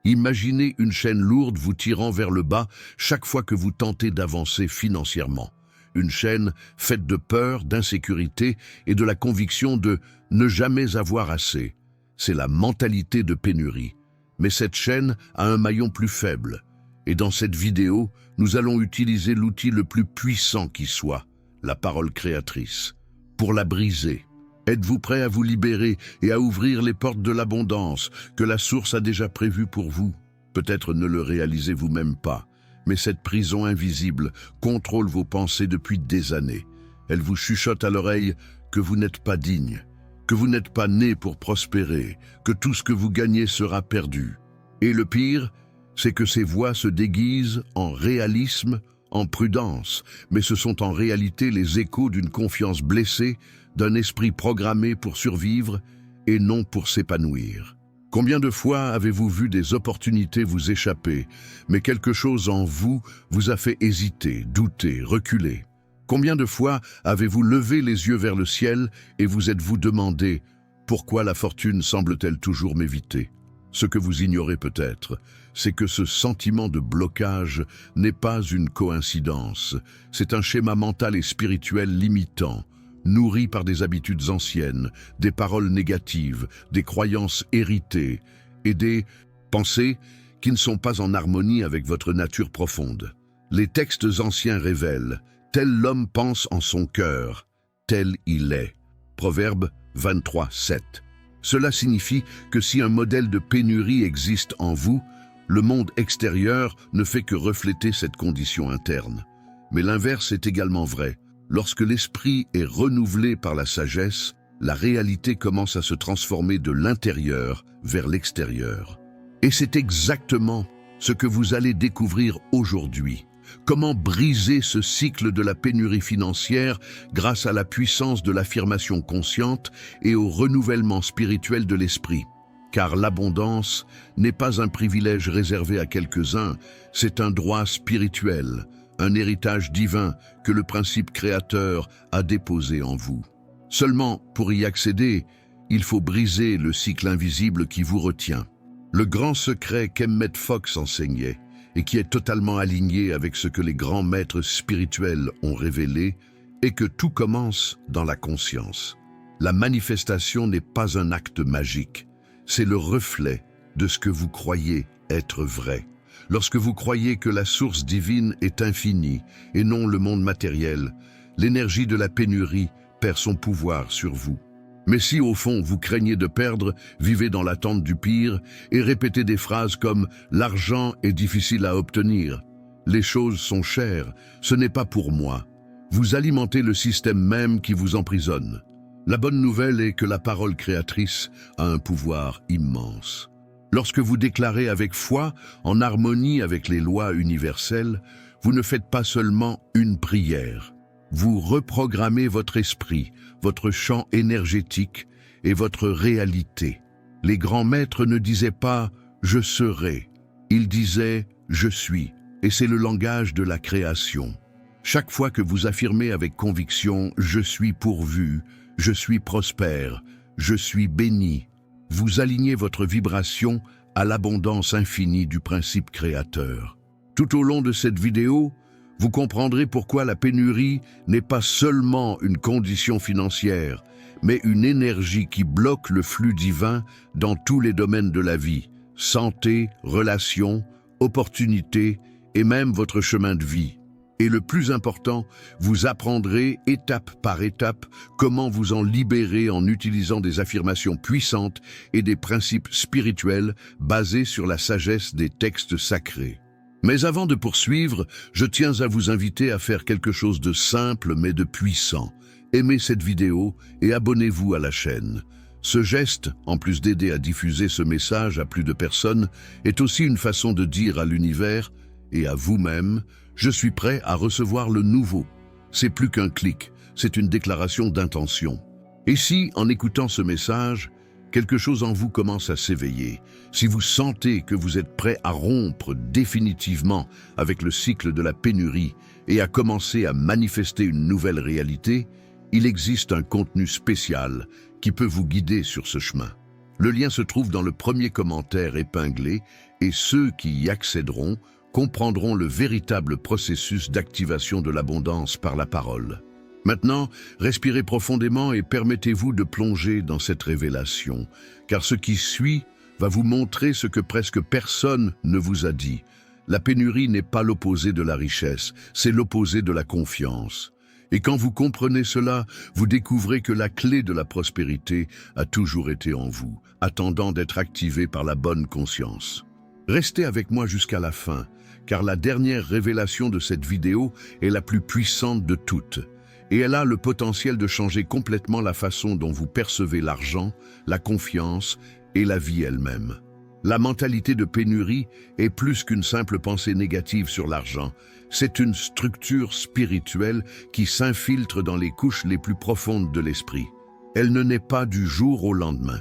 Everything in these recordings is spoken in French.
Imaginez une chaîne lourde vous tirant vers le bas chaque fois que vous tentez d'avancer financièrement. Une chaîne faite de peur, d'insécurité et de la conviction de ne jamais avoir assez. C'est la mentalité de pénurie. Mais cette chaîne a un maillon plus faible. Et dans cette vidéo, nous allons utiliser l'outil le plus puissant qui soit, la parole créatrice, pour la briser. Êtes-vous prêt à vous libérer et à ouvrir les portes de l'abondance que la source a déjà prévues pour vous? Peut-être ne le réalisez-vous même pas, mais cette prison invisible contrôle vos pensées depuis des années. Elle vous chuchote à l'oreille que vous n'êtes pas digne, que vous n'êtes pas né pour prospérer, que tout ce que vous gagnez sera perdu. Et le pire, c'est que ces voix se déguisent en réalisme, en prudence, mais ce sont en réalité les échos d'une confiance blessée, d'un esprit programmé pour survivre et non pour s'épanouir. Combien de fois avez-vous vu des opportunités vous échapper, mais quelque chose en vous vous a fait hésiter, douter, reculer? Combien de fois avez-vous levé les yeux vers le ciel et vous êtes-vous demandé « Pourquoi la fortune semble-t-elle toujours m'éviter ?» Ce que vous ignorez peut-être, c'est que ce sentiment de blocage n'est pas une coïncidence. C'est un schéma mental et spirituel limitant, nourri par des habitudes anciennes, des paroles négatives, des croyances héritées et des pensées qui ne sont pas en harmonie avec votre nature profonde. Les textes anciens révèlent « Tel l'homme pense en son cœur, tel il est ». Proverbe 23:7. Cela signifie que si un modèle de pénurie existe en vous, le monde extérieur ne fait que refléter cette condition interne. Mais l'inverse est également vrai. Lorsque l'esprit est renouvelé par la sagesse, la réalité commence à se transformer de l'intérieur vers l'extérieur. Et c'est exactement ce que vous allez découvrir aujourd'hui. Comment briser ce cycle de la pénurie financière grâce à la puissance de l'affirmation consciente et au renouvellement spirituel de l'esprit. Car l'abondance n'est pas un privilège réservé à quelques-uns, c'est un droit spirituel, un héritage divin que le principe créateur a déposé en vous. Seulement, pour y accéder, il faut briser le cycle invisible qui vous retient. Le grand secret qu'Emmett Fox enseignait, et qui est totalement aligné avec ce que les grands maîtres spirituels ont révélé, est que tout commence dans la conscience. La manifestation n'est pas un acte magique, c'est le reflet de ce que vous croyez être vrai. Lorsque vous croyez que la source divine est infinie et non le monde matériel, l'énergie de la pénurie perd son pouvoir sur vous. Mais si au fond vous craignez de perdre, vivez dans l'attente du pire et répétez des phrases comme « l'argent est difficile à obtenir »,« les choses sont chères, ce n'est pas pour moi », vous alimentez le système même qui vous emprisonne. La bonne nouvelle est que la parole créatrice a un pouvoir immense. Lorsque vous déclarez avec foi, en harmonie avec les lois universelles, vous ne faites pas seulement une prière. Vous reprogrammez votre esprit, votre champ énergétique et votre réalité. Les grands maîtres ne disaient pas « je serai », ils disaient « je suis », et c'est le langage de la création. Chaque fois que vous affirmez avec conviction « je suis pourvu »,« je suis prospère »,« je suis béni », vous alignez votre vibration à l'abondance infinie du principe créateur. Tout au long de cette vidéo, vous comprendrez pourquoi la pénurie n'est pas seulement une condition financière, mais une énergie qui bloque le flux divin dans tous les domaines de la vie, santé, relations, opportunités et même votre chemin de vie. Et le plus important, vous apprendrez étape par étape comment vous en libérer en utilisant des affirmations puissantes et des principes spirituels basés sur la sagesse des textes sacrés. Mais avant de poursuivre, je tiens à vous inviter à faire quelque chose de simple mais de puissant. Aimez cette vidéo et abonnez-vous à la chaîne. Ce geste, en plus d'aider à diffuser ce message à plus de personnes, est aussi une façon de dire à l'univers et à vous-même « Je suis prêt à recevoir le nouveau ». C'est plus qu'un clic, c'est une déclaration d'intention. Et si, en écoutant ce message, quelque chose en vous commence à s'éveiller, si vous sentez que vous êtes prêt à rompre définitivement avec le cycle de la pénurie et à commencer à manifester une nouvelle réalité, il existe un contenu spécial qui peut vous guider sur ce chemin. Le lien se trouve dans le premier commentaire épinglé et ceux qui y accéderont comprendront le véritable processus d'activation de l'abondance par la parole. Maintenant, respirez profondément et permettez-vous de plonger dans cette révélation, car ce qui suit va vous montrer ce que presque personne ne vous a dit. La pénurie n'est pas l'opposé de la richesse, c'est l'opposé de la confiance. Et quand vous comprenez cela, vous découvrez que la clé de la prospérité a toujours été en vous, attendant d'être activée par la bonne conscience. Restez avec moi jusqu'à la fin, car la dernière révélation de cette vidéo est la plus puissante de toutes. Et elle a le potentiel de changer complètement la façon dont vous percevez l'argent, la confiance et la vie elle-même. La mentalité de pénurie est plus qu'une simple pensée négative sur l'argent. C'est une structure spirituelle qui s'infiltre dans les couches les plus profondes de l'esprit. Elle ne naît pas du jour au lendemain.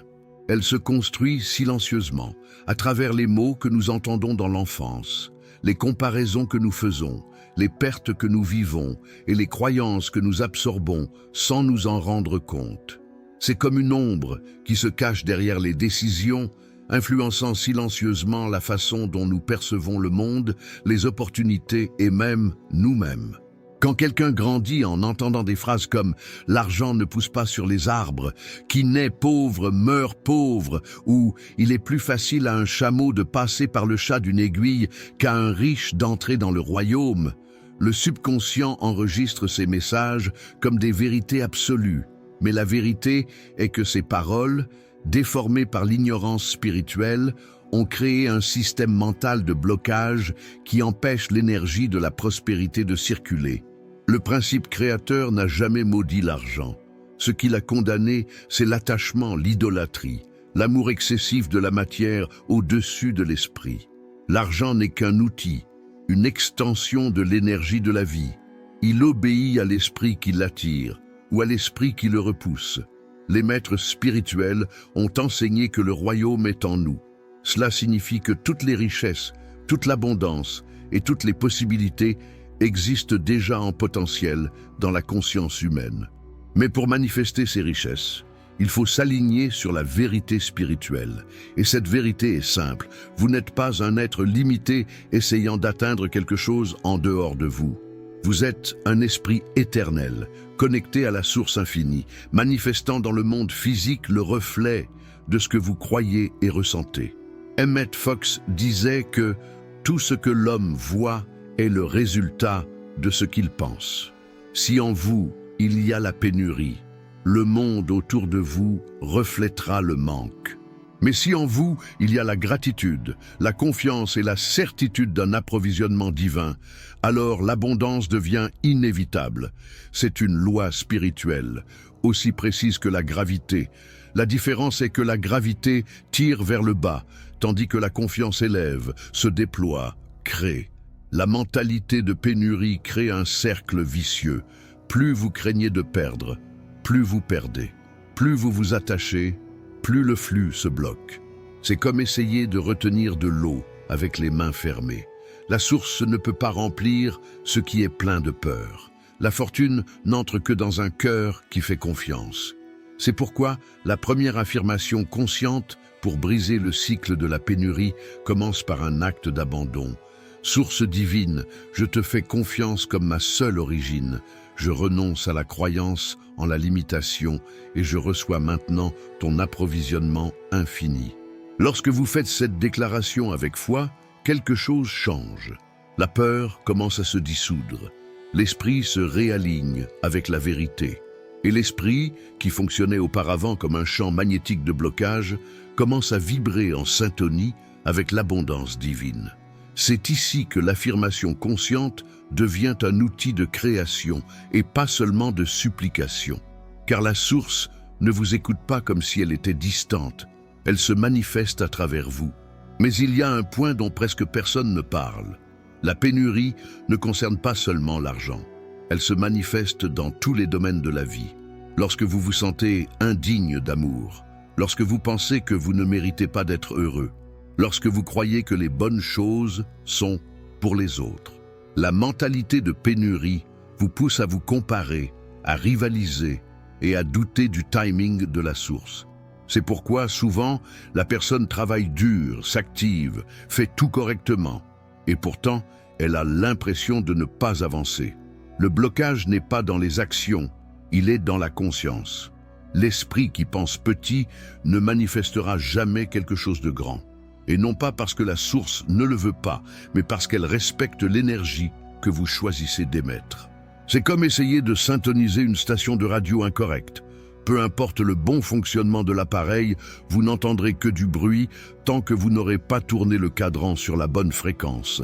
Elle se construit silencieusement, à travers les mots que nous entendons dans l'enfance, les comparaisons que nous faisons, les pertes que nous vivons et les croyances que nous absorbons sans nous en rendre compte. C'est comme une ombre qui se cache derrière les décisions, influençant silencieusement la façon dont nous percevons le monde, les opportunités et même nous-mêmes. Quand quelqu'un grandit en entendant des phrases comme « l'argent ne pousse pas sur les arbres »,« qui naît pauvre meurt pauvre » ou « il est plus facile à un chameau de passer par le chat d'une aiguille qu'à un riche d'entrer dans le royaume », le subconscient enregistre ces messages comme des vérités absolues. Mais la vérité est que ces paroles, déformées par l'ignorance spirituelle, ont créé un système mental de blocage qui empêche l'énergie de la prospérité de circuler. Le principe créateur n'a jamais maudit l'argent. Ce qui l'a condamné, c'est l'attachement, l'idolâtrie, l'amour excessif de la matière au-dessus de l'esprit. L'argent n'est qu'un outil, une extension de l'énergie de la vie. Il obéit à l'esprit qui l'attire ou à l'esprit qui le repousse. Les maîtres spirituels ont enseigné que le royaume est en nous. Cela signifie que toutes les richesses, toute l'abondance et toutes les possibilités existent déjà en potentiel dans la conscience humaine. Mais pour manifester ces richesses, il faut s'aligner sur la vérité spirituelle. Et cette vérité est simple. Vous n'êtes pas un être limité essayant d'atteindre quelque chose en dehors de vous. Vous êtes un esprit éternel, connecté à la source infinie, manifestant dans le monde physique le reflet de ce que vous croyez et ressentez. Emmett Fox disait que tout ce que l'homme voit est le résultat de ce qu'il pense. Si en vous, il y a la pénurie, le monde autour de vous reflètera le manque. Mais si en vous, il y a la gratitude, la confiance et la certitude d'un approvisionnement divin, alors l'abondance devient inévitable. C'est une loi spirituelle, aussi précise que la gravité. La différence est que la gravité tire vers le bas, tandis que la confiance élève, se déploie, crée. La mentalité de pénurie crée un cercle vicieux. Plus vous craignez de perdre, plus vous perdez. Plus vous vous attachez, plus le flux se bloque. C'est comme essayer de retenir de l'eau avec les mains fermées. La source ne peut pas remplir ce qui est plein de peur. La fortune n'entre que dans un cœur qui fait confiance. C'est pourquoi la première affirmation consciente pour briser le cycle de la pénurie commence par un acte d'abandon. Source divine, je te fais confiance comme ma seule origine. Je renonce à la croyance en la limitation et je reçois maintenant ton approvisionnement infini. Lorsque vous faites cette déclaration avec foi, quelque chose change. La peur commence à se dissoudre. L'esprit se réaligne avec la vérité. Et l'esprit, qui fonctionnait auparavant comme un champ magnétique de blocage, commence à vibrer en syntonie avec l'abondance divine. C'est ici que l'affirmation consciente devient un outil de création et pas seulement de supplication. Car la source ne vous écoute pas comme si elle était distante, elle se manifeste à travers vous. Mais il y a un point dont presque personne ne parle. La pénurie ne concerne pas seulement l'argent. Elle se manifeste dans tous les domaines de la vie. Lorsque vous vous sentez indigne d'amour, lorsque vous pensez que vous ne méritez pas d'être heureux, lorsque vous croyez que les bonnes choses sont pour les autres. La mentalité de pénurie vous pousse à vous comparer, à rivaliser et à douter du timing de la source. C'est pourquoi, souvent, la personne travaille dur, s'active, fait tout correctement. Et pourtant, elle a l'impression de ne pas avancer. Le blocage n'est pas dans les actions, il est dans la conscience. L'esprit qui pense petit ne manifestera jamais quelque chose de grand. Et non pas parce que la source ne le veut pas, mais parce qu'elle respecte l'énergie que vous choisissez d'émettre. C'est comme essayer de syntoniser une station de radio incorrecte. Peu importe le bon fonctionnement de l'appareil, vous n'entendrez que du bruit tant que vous n'aurez pas tourné le cadran sur la bonne fréquence.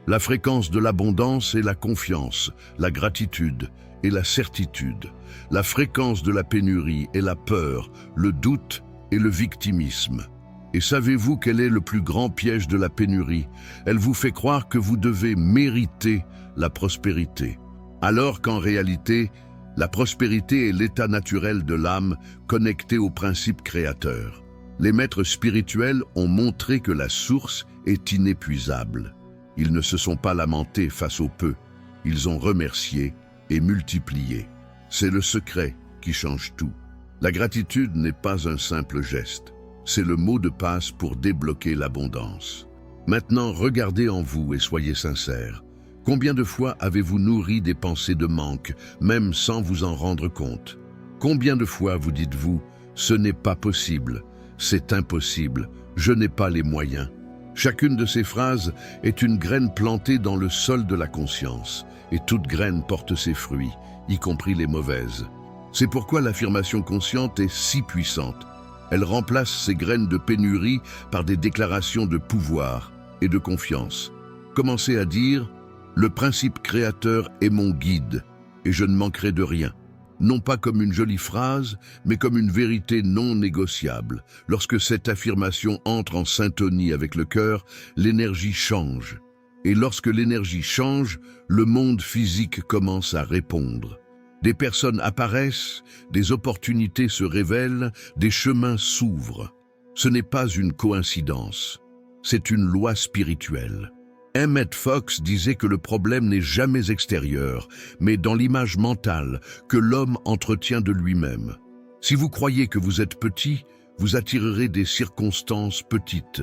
La fréquence de l'abondance est la confiance, la gratitude et la certitude. La fréquence de la pénurie est la peur, le doute et le victimisme. Et savez-vous quel est le plus grand piège de la pénurie? Elle vous fait croire que vous devez mériter la prospérité, alors qu'en réalité, la prospérité est l'état naturel de l'âme connecté au principe créateur. Les maîtres spirituels ont montré que la source est inépuisable. Ils ne se sont pas lamentés face au peu, ils ont remercié et multiplié. C'est le secret qui change tout. La gratitude n'est pas un simple geste, c'est le mot de passe pour débloquer l'abondance. Maintenant, regardez en vous et soyez sincères. Combien de fois avez-vous nourri des pensées de manque, même sans vous en rendre compte? Combien de fois vous dites-vous « ce n'est pas possible, c'est impossible, je n'ai pas les moyens ». Chacune de ces phrases est une graine plantée dans le sol de la conscience, et toute graine porte ses fruits, y compris les mauvaises. C'est pourquoi l'affirmation consciente est si puissante. Elle remplace ces graines de pénurie par des déclarations de pouvoir et de confiance. Commencez à dire « Le principe créateur est mon guide, et je ne manquerai de rien ». Non pas comme une jolie phrase, mais comme une vérité non négociable. Lorsque cette affirmation entre en syntonie avec le cœur, l'énergie change. Et lorsque l'énergie change, le monde physique commence à répondre. Des personnes apparaissent, des opportunités se révèlent, des chemins s'ouvrent. Ce n'est pas une coïncidence, c'est une loi spirituelle. Emmett Fox disait que le problème n'est jamais extérieur, mais dans l'image mentale que l'homme entretient de lui-même. Si vous croyez que vous êtes petit, vous attirerez des circonstances petites.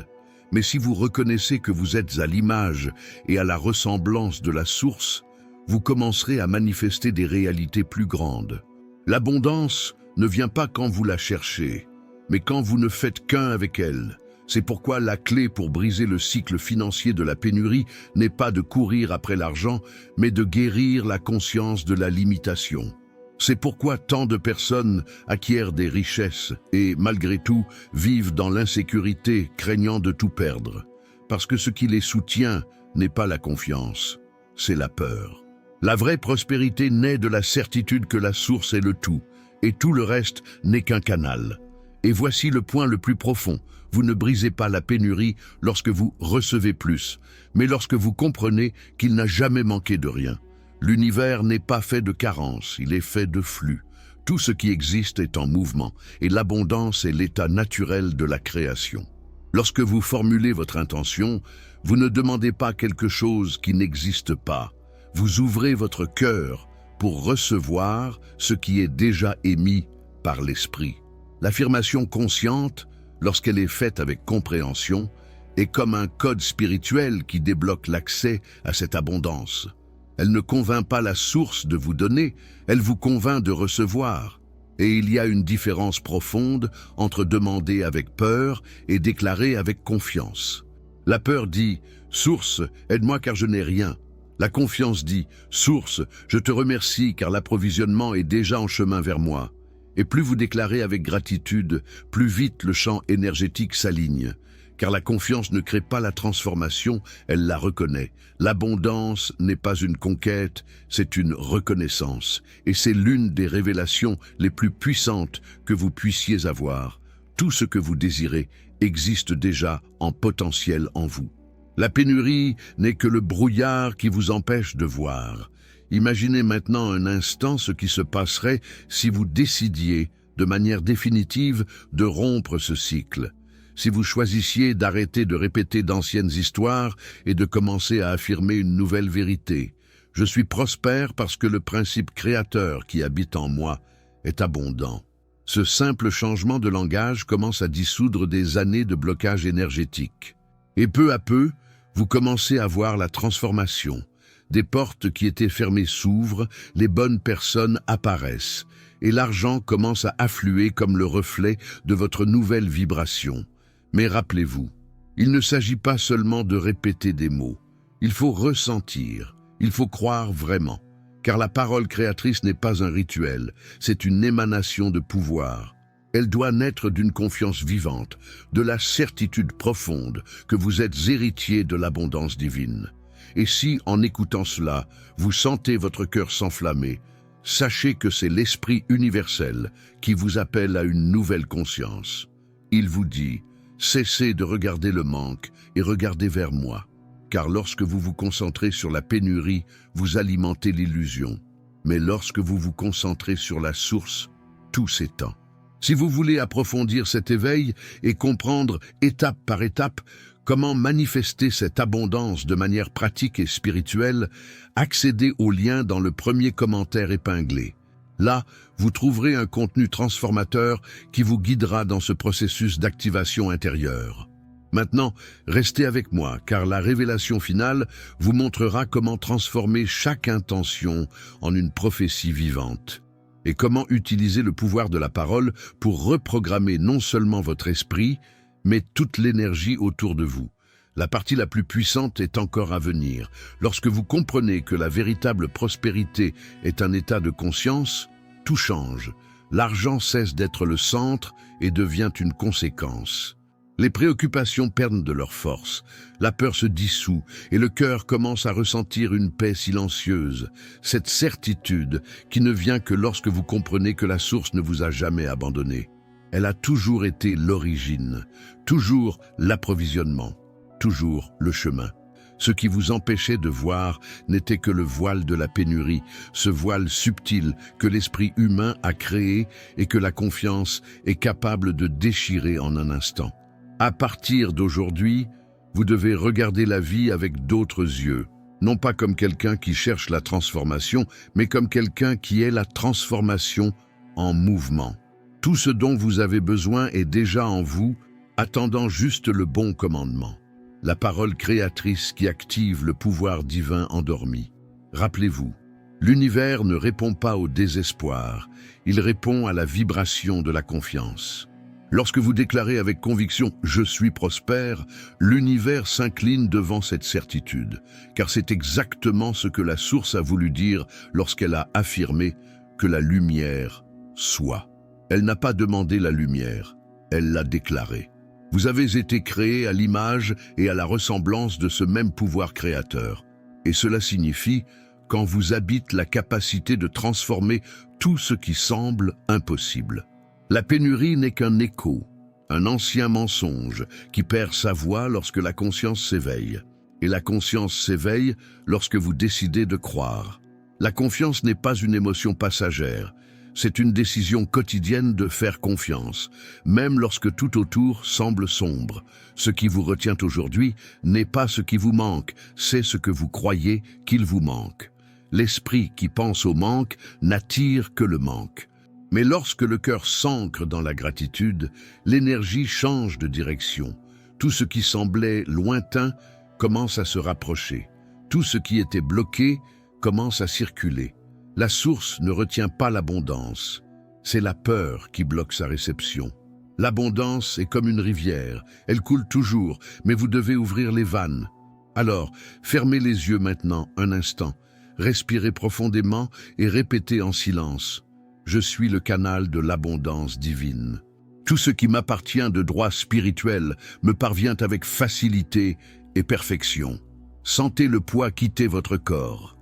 Mais si vous reconnaissez que vous êtes à l'image et à la ressemblance de la source, vous commencerez à manifester des réalités plus grandes. L'abondance ne vient pas quand vous la cherchez, mais quand vous ne faites qu'un avec elle. C'est pourquoi la clé pour briser le cycle financier de la pénurie n'est pas de courir après l'argent, mais de guérir la conscience de la limitation. C'est pourquoi tant de personnes acquièrent des richesses et, malgré tout, vivent dans l'insécurité, craignant de tout perdre. Parce que ce qui les soutient n'est pas la confiance, c'est la peur. La vraie prospérité naît de la certitude que la source est le tout, et tout le reste n'est qu'un canal. Et voici le point le plus profond. Vous ne brisez pas la pénurie lorsque vous recevez plus, mais lorsque vous comprenez qu'il n'a jamais manqué de rien. L'univers n'est pas fait de carences, il est fait de flux. Tout ce qui existe est en mouvement, et l'abondance est l'état naturel de la création. Lorsque vous formulez votre intention, vous ne demandez pas quelque chose qui n'existe pas. Vous ouvrez votre cœur pour recevoir ce qui est déjà émis par l'esprit. L'affirmation consciente, lorsqu'elle est faite avec compréhension, est comme un code spirituel qui débloque l'accès à cette abondance. Elle ne convainc pas la source de vous donner, elle vous convainc de recevoir. Et il y a une différence profonde entre demander avec peur et déclarer avec confiance. La peur dit « Source, aide-moi car je n'ai rien ». La confiance dit « Source, je te remercie car l'approvisionnement est déjà en chemin vers moi ». Et plus vous déclarez avec gratitude, plus vite le champ énergétique s'aligne. Car la confiance ne crée pas la transformation, elle la reconnaît. L'abondance n'est pas une conquête, c'est une reconnaissance. Et c'est l'une des révélations les plus puissantes que vous puissiez avoir. Tout ce que vous désirez existe déjà en potentiel en vous. La pénurie n'est que le brouillard qui vous empêche de voir. Imaginez maintenant un instant ce qui se passerait si vous décidiez, de manière définitive, de rompre ce cycle. Si vous choisissiez d'arrêter de répéter d'anciennes histoires et de commencer à affirmer une nouvelle vérité. Je suis prospère parce que le principe créateur qui habite en moi est abondant. Ce simple changement de langage commence à dissoudre des années de blocage énergétique. Et peu à peu, vous commencez à voir la transformation. Des portes qui étaient fermées s'ouvrent, les bonnes personnes apparaissent, et l'argent commence à affluer comme le reflet de votre nouvelle vibration. Mais rappelez-vous, il ne s'agit pas seulement de répéter des mots. Il faut ressentir, il faut croire vraiment. Car la parole créatrice n'est pas un rituel, c'est une émanation de pouvoir. Elle doit naître d'une confiance vivante, de la certitude profonde que vous êtes héritier de l'abondance divine. Et si, en écoutant cela, vous sentez votre cœur s'enflammer, sachez que c'est l'Esprit universel qui vous appelle à une nouvelle conscience. Il vous dit, cessez de regarder le manque et regardez vers moi. Car lorsque vous vous concentrez sur la pénurie, vous alimentez l'illusion. Mais lorsque vous vous concentrez sur la source, tout s'étend. Si vous voulez approfondir cet éveil et comprendre étape par étape comment manifester cette abondance de manière pratique et spirituelle, accédez au lien dans le premier commentaire épinglé. Là, vous trouverez un contenu transformateur qui vous guidera dans ce processus d'activation intérieure. Maintenant, restez avec moi, car la révélation finale vous montrera comment transformer chaque intention en une prophétie vivante. Et comment utiliser le pouvoir de la parole pour reprogrammer non seulement votre esprit, mais toute l'énergie autour de vous. La partie la plus puissante est encore à venir. Lorsque vous comprenez que la véritable prospérité est un état de conscience, tout change. L'argent cesse d'être le centre et devient une conséquence. Les préoccupations perdent de leur force, la peur se dissout et le cœur commence à ressentir une paix silencieuse, cette certitude qui ne vient que lorsque vous comprenez que la source ne vous a jamais abandonné. Elle a toujours été l'origine, toujours l'approvisionnement, toujours le chemin. Ce qui vous empêchait de voir n'était que le voile de la pénurie, ce voile subtil que l'esprit humain a créé et que la confiance est capable de déchirer en un instant. À partir d'aujourd'hui, vous devez regarder la vie avec d'autres yeux, non pas comme quelqu'un qui cherche la transformation, mais comme quelqu'un qui est la transformation en mouvement. Tout ce dont vous avez besoin est déjà en vous, attendant juste le bon commandement. La parole créatrice qui active le pouvoir divin endormi. Rappelez-vous, l'univers ne répond pas au désespoir, il répond à la vibration de la confiance. Lorsque vous déclarez avec conviction « Je suis prospère », l'univers s'incline devant cette certitude, car c'est exactement ce que la source a voulu dire lorsqu'elle a affirmé que la lumière soit. Elle n'a pas demandé la lumière, elle l'a déclarée. Vous avez été créé à l'image et à la ressemblance de ce même pouvoir créateur. Et cela signifie qu'en vous habite la capacité de transformer tout ce qui semble impossible. La pénurie n'est qu'un écho, un ancien mensonge qui perd sa voix lorsque la conscience s'éveille. Et la conscience s'éveille lorsque vous décidez de croire. La confiance n'est pas une émotion passagère, c'est une décision quotidienne de faire confiance, même lorsque tout autour semble sombre. Ce qui vous retient aujourd'hui n'est pas ce qui vous manque, c'est ce que vous croyez qu'il vous manque. L'esprit qui pense au manque n'attire que le manque. Mais lorsque le cœur s'ancre dans la gratitude, l'énergie change de direction. Tout ce qui semblait lointain commence à se rapprocher. Tout ce qui était bloqué commence à circuler. La source ne retient pas l'abondance. C'est la peur qui bloque sa réception. L'abondance est comme une rivière. Elle coule toujours, mais vous devez ouvrir les vannes. Alors, fermez les yeux maintenant, un instant. Respirez profondément et répétez en silence. Je suis le canal de l'abondance divine. Tout ce qui m'appartient de droit spirituel me parvient avec facilité et perfection. Sentez le poids quitter votre corps.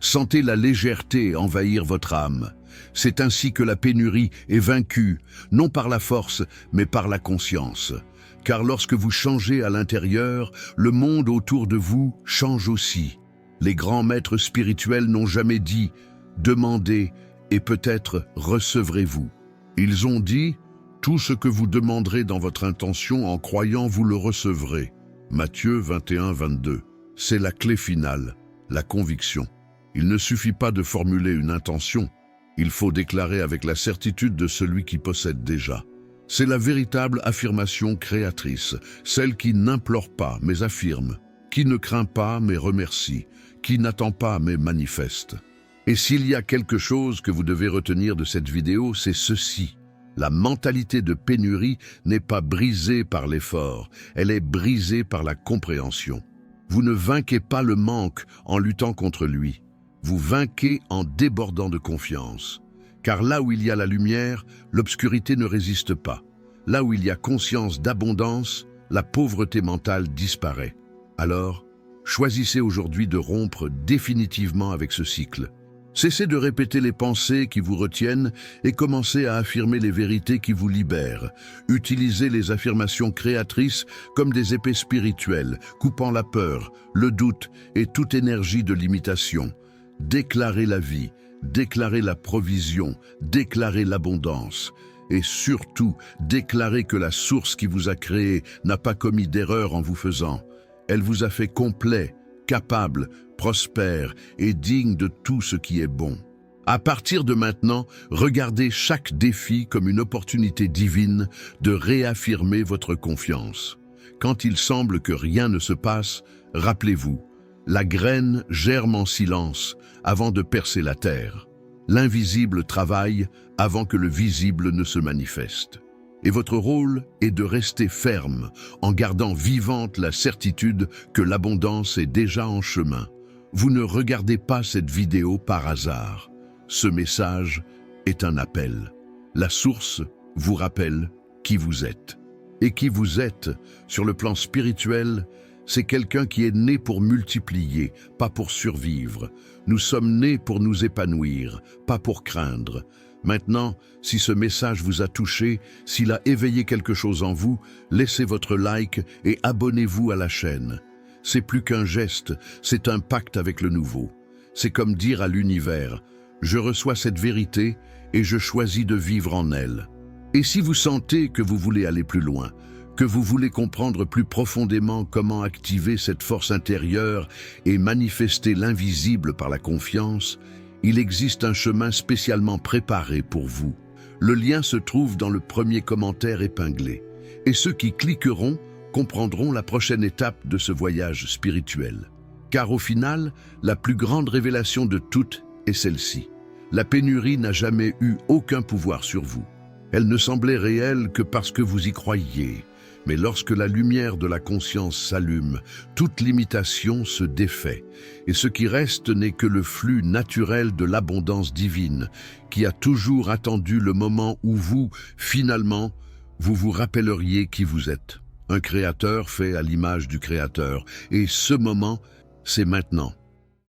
Sentez la légèreté envahir votre âme. C'est ainsi que la pénurie est vaincue, non par la force, mais par la conscience. Car lorsque vous changez à l'intérieur, le monde autour de vous change aussi. Les grands maîtres spirituels n'ont jamais dit « demandez » et peut-être recevrez-vous. Ils ont dit « tout ce que vous demanderez dans votre intention en croyant, vous le recevrez ». Matthieu 21, 22. C'est la clé finale, la conviction. Il ne suffit pas de formuler une intention, Il faut déclarer avec la certitude de celui qui possède déjà. C'est la véritable affirmation créatrice, celle qui n'implore pas mais affirme, qui ne craint pas mais remercie, qui n'attend pas mais manifeste. Et s'il y a quelque chose que vous devez retenir de cette vidéo, c'est ceci. La mentalité de pénurie n'est pas brisée par l'effort, elle est brisée par la compréhension. Vous ne vainquez pas le manque en luttant contre lui, vous vainquez en débordant de confiance. Car là où il y a la lumière, l'obscurité ne résiste pas. Là où il y a conscience d'abondance, la pauvreté mentale disparaît. Alors, choisissez aujourd'hui de rompre définitivement avec ce cycle. Cessez de répéter les pensées qui vous retiennent et commencez à affirmer les vérités qui vous libèrent. Utilisez les affirmations créatrices comme des épées spirituelles, coupant la peur, le doute et toute énergie de limitation. Déclarez la vie, déclarez la provision, déclarez l'abondance. Et surtout, déclarez que la source qui vous a créé n'a pas commis d'erreur en vous faisant. Elle vous a fait complet, capable, prospère et digne de tout ce qui est bon. À partir de maintenant, regardez chaque défi comme une opportunité divine de réaffirmer votre confiance. Quand il semble que rien ne se passe, rappelez-vous, la graine germe en silence avant de percer la terre. L'invisible travaille avant que le visible ne se manifeste. Et votre rôle est de rester ferme en gardant vivante la certitude que l'abondance est déjà en chemin. Vous ne regardez pas cette vidéo par hasard. Ce message est un appel. La source vous rappelle qui vous êtes. Et qui vous êtes, sur le plan spirituel, c'est quelqu'un qui est né pour multiplier, pas pour survivre. Nous sommes nés pour nous épanouir, pas pour craindre. Maintenant, si ce message vous a touché, s'il a éveillé quelque chose en vous, laissez votre like et abonnez-vous à la chaîne. C'est plus qu'un geste, c'est un pacte avec le nouveau. C'est comme dire à l'univers, je reçois cette vérité et je choisis de vivre en elle. Et si vous sentez que vous voulez aller plus loin, que vous voulez comprendre plus profondément comment activer cette force intérieure et manifester l'invisible par la confiance, il existe un chemin spécialement préparé pour vous. Le lien se trouve dans le premier commentaire épinglé. Et ceux qui cliqueront comprendront la prochaine étape de ce voyage spirituel. Car au final, la plus grande révélation de toutes est celle-ci. La pénurie n'a jamais eu aucun pouvoir sur vous. Elle ne semblait réelle que parce que vous y croyiez. Mais lorsque la lumière de la conscience s'allume, toute limitation se défait, et ce qui reste n'est que le flux naturel de l'abondance divine, qui a toujours attendu le moment où vous, finalement, vous vous rappelleriez qui vous êtes. Un créateur fait à l'image du créateur, et ce moment, c'est maintenant.